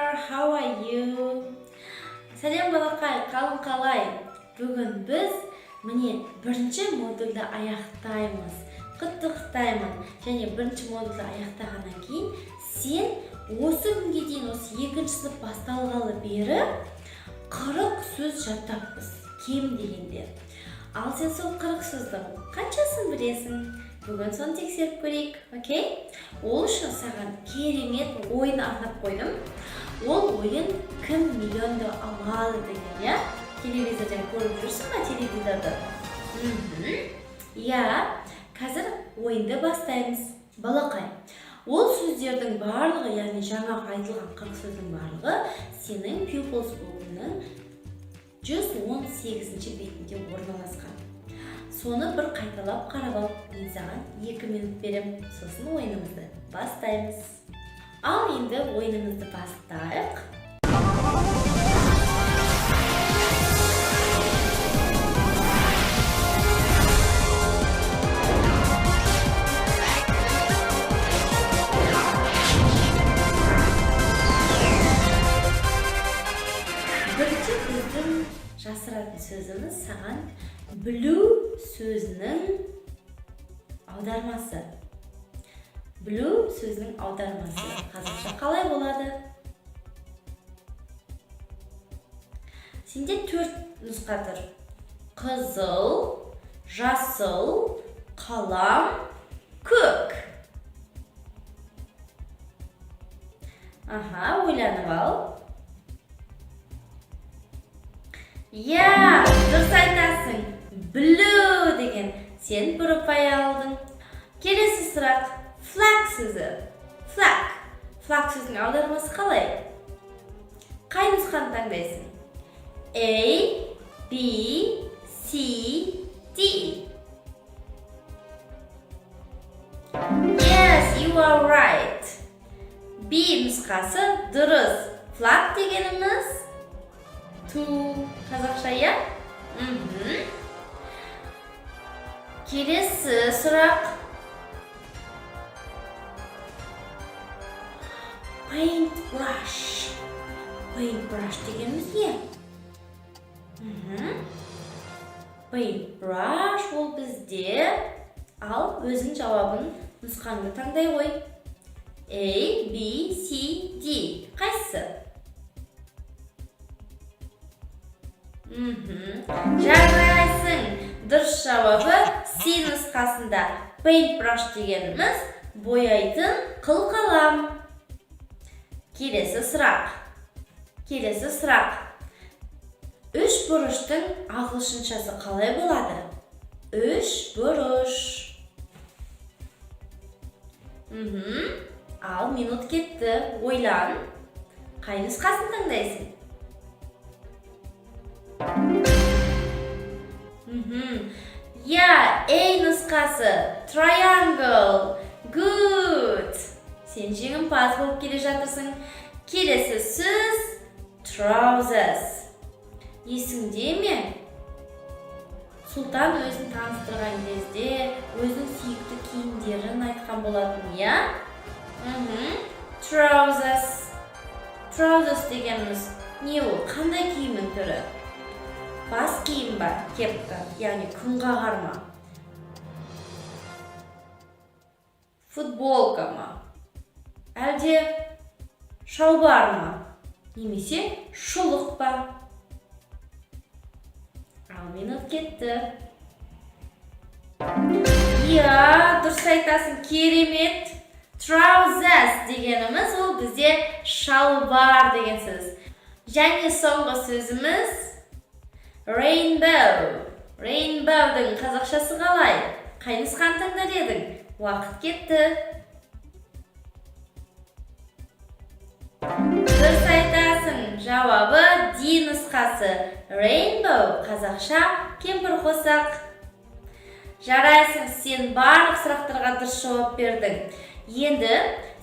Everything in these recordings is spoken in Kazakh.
there, how are you? Сәлем балақай, қалың қалай? Бүгін біз бірінші модульді аяқтаймыз. Құттықтаймын. Және бірінші модульді аяқтағаннан кейін сен осы күнге дейін осы екінші сынып басталғалы бері 40 сөз жаттаппыз, кем дегенде. Ал сен сол 40 сөздің қаншасын білесің? Бүгін соны тексеріп көрейік, окей? Ол үшін саған керемет ойын арнап қойдым. Ол ойын кім миллионды алады деген, я? Телевизордан көріп жүрсің ба телевизорды? Я, қазір ойынды бастаймыз. Балақай, ол сөздердің барлығы, яғни жаңа айтылған 40 сөздің барлығы сенің Pupils блогының 118-ші бетінде орналасқан. Соны бір қайталап қарап ал, мен саған 2 минут берем, сосын ойынымызды бастаймыз. Ал енді ойынымызды бастайық. Бірінші біздің жасыратын сөзіміз саған blue сөзінің аудармасы. Blue сөзінің аудармасы. Қазақша қалай болады? Сенде 4 нұсқа тұр. Қызыл, жасыл, қалам, көк. Ойланып ал. Я, дұрыс айтасың. Blue деген сен бір ұпай алдың. Келесі сұрақ. Flag сөзі. Flag. Flag сөзінің аудармасы қалай? Қай нұсқаны таңдайсың? A, B, C, D. Yes, you are right. B нұсқасы дұрыс. Flag дегеніміз ту. Қазақша, я? Келесі сұрақ. Paintbrush. Paintbrush дегеніміз не? Paintbrush ол бізде. Ал өзің жауабын нұсқаңды таңдай қой. A, B, C, D. Қайсысы? Жарайсың. Дұрыс жауабы C нұсқасында. Paintbrush дегеніміз бояйтын қылқалам. Келесі сұрақ. Үш бұрыштың ағылшыншасы қалай болады? Үш бұрыш. Ал минут кетті. Ойлан. Қай нұсқасын таңдайсың? Я, A нұсқасы. Triangle. Good. Сен жеңімпаз болып келе жатырсың. Келесі сөз trousers. Есіңде ме? Сұлтан өзін таныстырған кезде өзінің сүйікті киімдерін айтқан болатын, я? Trousers. Trousers дегеніміз не ол? Қандай киімнің түрі? Бас киім ба? Кепка, яғни күнға қарма. Футболка ма? Әлде шалбар ма? Немесе шұлық ба? Ал минут кетті. Я, дұрыс айтасың, керемет. Trousers дегеніміз ол бізде шалбар деген сөз. Және соңғы сөзіміз rainbow. Rainbow'дың қазақшасы қалай? Қай нұсқаны таңдар едің? Уақыт кетті. Дұрыс айтасың. Жауабы D нұсқасы. Rainbow қазақша кемпір қосақ. Жарайсың, сен барлық сұрақтарға дұрыс жауап бердің. Енді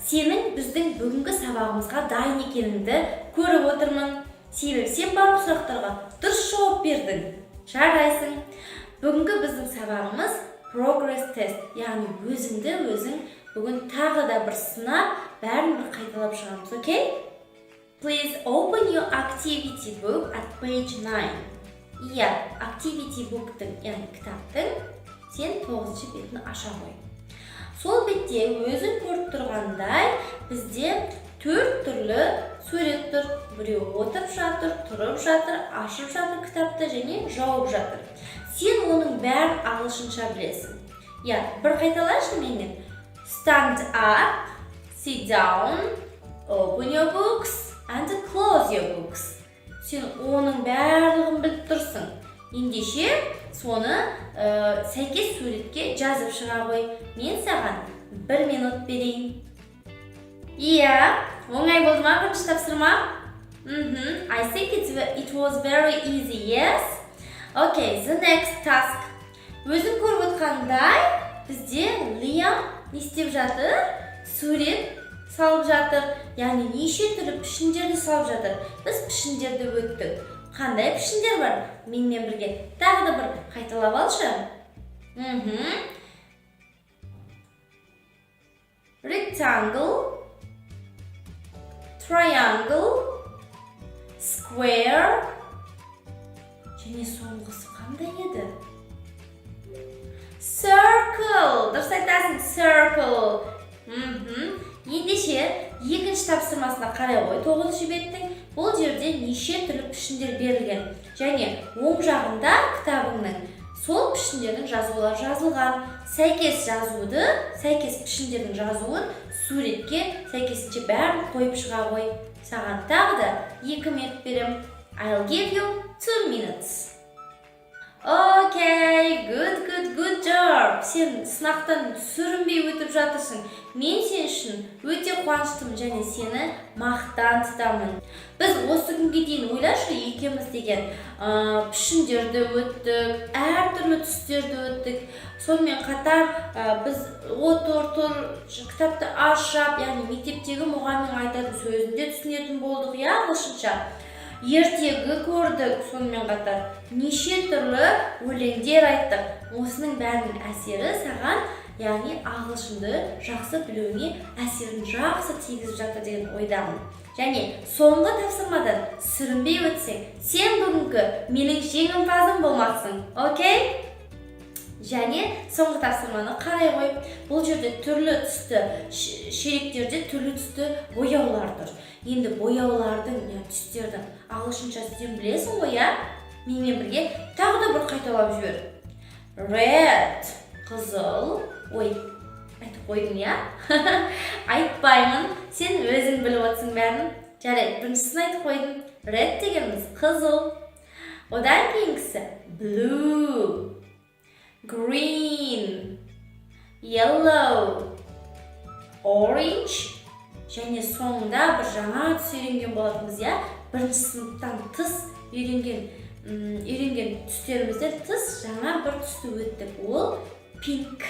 сенің біздің бүгінгі сабағымызға дайын екеніңді көріп отырмын. Себебі сен барлық сұрақтарға дұрыс жауап бердің. Жарайсың. Бүгінгі біздің сабағымыз progress test, яғни өзіңді өзің бүгін тағы да бір сынап, бәрін бір қайталап шығамыз, окей? Please open your activity book at page 9. Iya, activity book'тың, яғни кітаптың сен 9-шы бетін аша қой. Сол бетте өзің көріп тұрғандай, бізде 4 түрлі сурет тұр. Біреу отырып жатыр, тұрып жатыр, ашып жатыр кітапты және жауып жатыр. Сен оның бәрін ағылшынша білесің. Я, бір қайталашы менен. Stand up, sit down, open your books and close your books. Сен оның барлығын біліп тұрсың. Ендеше соны сәйкес суретке жазып шыға қой. Мен саған 1 минут берейін. Иә, оңай болды ма бірінші тапсырма? I think it was very easy, yes? Okay, the next task. Өзің көріп отқандай, бізде Лиам не істеп жатыр? Сурет салып жатыр. Яғни неше түрлі пішіндерді салып жатыр. Біз пішіндерді өттік. Қандай пішіндер бар? Менімен бірге тағы да бір қайталап алшы. Rectangle, triangle, square. Және соңғысы қандай еді? Circle. Дұрыс айтасың, circle. Ендеше екінші тапсырмасына қарай қой. 9-шы беттің бұл жерде неше түрлі пішіндер берілген. Және оң жағында кітабыңның сол пішіндердің жазулары жазылған. Сәйкес жазуды, сәйкес пішіндердің жазуын суретке сәйкесінше бәрін қойып шыға қой. Саған тағы да 2 минут берем. I'll give you 2 minutes. Okay, good job. Сен сынақтан сүрінбей өтіп жатырсың. Мен сен үшін өте қуаныштымын және сені мақтан тұтамын. Біз осы күнге дейін ойлашы екеуміз деген пішіндерді өттік, әртүрлі түстерді өттік. Сонымен қатар біз отыр, кітапты ашып, яғни мектептегі мұғалімнің айтатын сөзінде түсінетін болдық, иә, ағылшынша. Ертегі көрдік, сонымен қатар неше түрлі өлеңдер айттық. Осының бәрінің әсері саған, яғни ағылшынды жақсы білуіне әсерін жақсы тигізіп жатыр деген ойдамын. Және соңғы тапсырмадан сүрінбей өтсең, сен бүгінгі менің жеңімпазым болмақсың, окей? Және соңғы тапсырманы қарай қой. Бұл жерде түрлі түсті шелектерде түрлі түсті бояулар тұр. Енді бояулардың, түстердің ағылшынша сен білесің ғой, иә? Менімен бірге тағы да бір қайталап жібер. Red, қызыл. Ой, айтып қойдым, иә? Айтпаймын, сен өзің біліп отырсың бәрін. Жарайды, біріншісін айтып қойдым. Red дегеніміз қызыл. Одан кейінгісі blue, green, yellow, orange. Және соңында бір жаңа түс үйренген болатынбыз, иә? Бірінші сыныптан тыс үйренген түстерімізден тыс жаңа бір түсті өттік. Ол pink.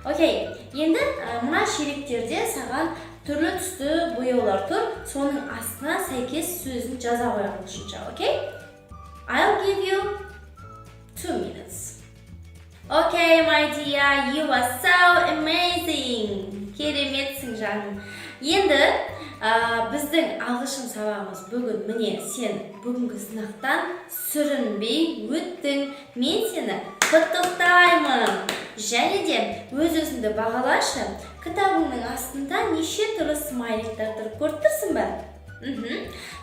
Окей, енді мына шелектерде саған түрлі түсті бояулар тұр. Соның астына сәйкес сөзін жаза қой ағылшынша, окей? I'll give you 2 minutes. Okay, my dear, you are so amazing. Кереметсің жаным. Енді біздің ағылшын сабағымыз бүгін міне сен бүгінгі сынақтан сүрінбей өттің. Мен сені құттықтаймын. Және де өз-өзіңді бағалашы. Кітабыңның астында неше түрлі смайликтер тұр, көріп тұрсың ба?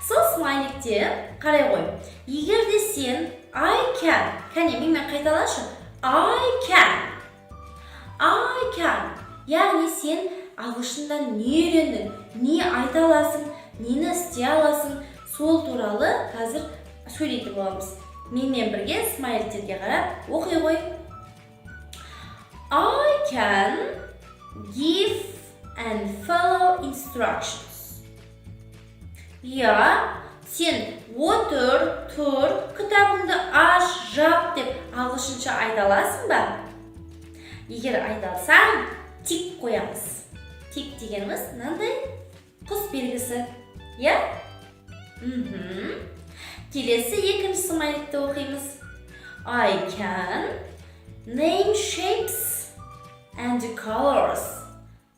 Сол смайликте қарай қой. Егер де сен I can, кәне менімен қайталашы. I can. Яғни сен ағылшындан не үйрендің, не айта аласың, нені істей аласың, сол туралы қазір сөйлейтін боламыз. Менімен бірге смайликтерге қарап оқи қой. I can give and follow instructions. Я, сен отыр, тұр, кітабыңды аш, жап деп ағылшынша айта аласың ба? Егер айта алсаң, тик қоямыз. Тик дегеніміз мынандай құс белгісі. Я? Келесі екінші смайликті оқимыз. I can name shapes and colors.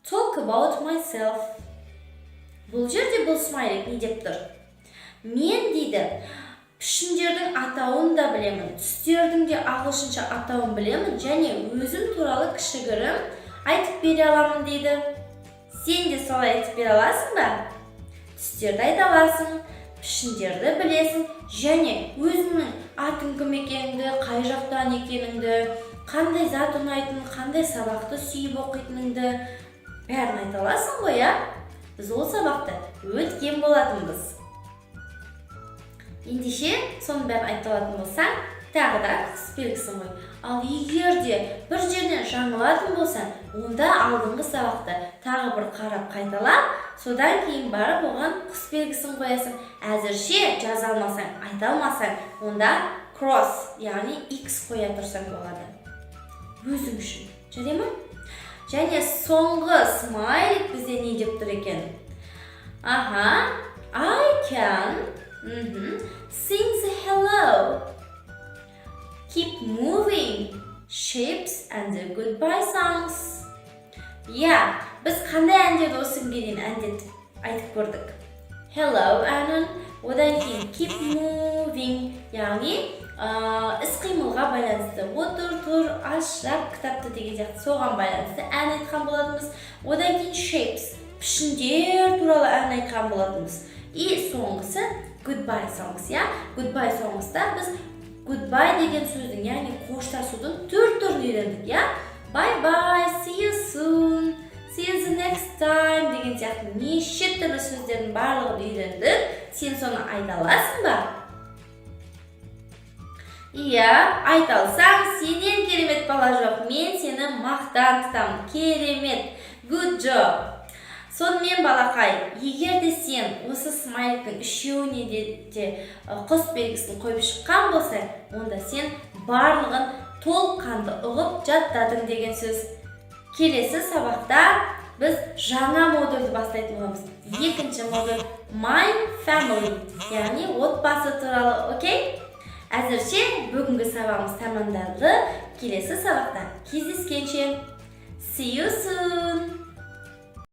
Talk about myself. Бұл жерде бұл смайлик не деп тұр? Мен дейді, пішіндердің атауын да білемін, түстердің де ағылшынша атауын білемін, және өзім туралы кішігірім айтып бере аламын дейді. Сен де солай айтып бере аласың ба? Түстерді айта аласың, пішіндерді білесің, және өзіңнің атың кім екеніңді, қай жақтан екеніңді, қандай зат ұнайтынын, қандай сабақты сүйіп оқитыныңды бәрін айта аласың ғой, иә? Біз ол сабақты өткен болатынбыз. Ендеше, соның бәрін айта алатын болсаң, тағы да қыс белгісің ғой. Ал егер де бір жерден жаңылатын болсаң, онда алдыңғы сабақты тағы бір қарап қайталап, содан кейін барып оған қыс белгісін қоясың. Әзірше жаза алмасаң, айта алмасаң, онда cross, яғни X қоя тұрсаң болады. Өзің үшін. Жарай ма? Және соңғы смайлик бізде не деп тұр екен? I can sing hello. Keep moving. Shapes and the goodbye songs. Я, біз қандай әндерді осы күнге дейін айтып көрдік? Hello әнін, одан кейін keep moving, яғни іс-қимылға байланысты. Отыр, тұр, аш, жап, кітапты деген сияқты соған байланысты ән айтқан болатынбыз. Одан кейін shapes, пішіндер туралы ән айтқан болатынбыз. И соңғысы goodbye songs, я? Goodbye songsta біз goodbye деген сөздің, яғни қоштасудың түр-түрін үйрендік, я? Bye bye, see you soon, see you the next time деген сияқты неше түрлі сөздердің барлығын үйрендік. Сен соны айта аласың ба? Иә, айта алсаң, сенен керемет бала жоқ. Мен сені мақтан тұтамын. Керемет. Good job. Сонымен балақай, егер де сен осы смайликтің үшеуіне де құс белгісін қойып шыққан болсаң, онда сен барлығын толыққанды ұғып жаттадың деген сөз. Келесі сабақта біз жаңа модульді бастайтын боламыз. Екінші модуль My Family, яғни отбасы туралы, окей? Әзірше бүгінгі сабағымыз тамамдалды. Келесі сабақта кездескенше. See you soon!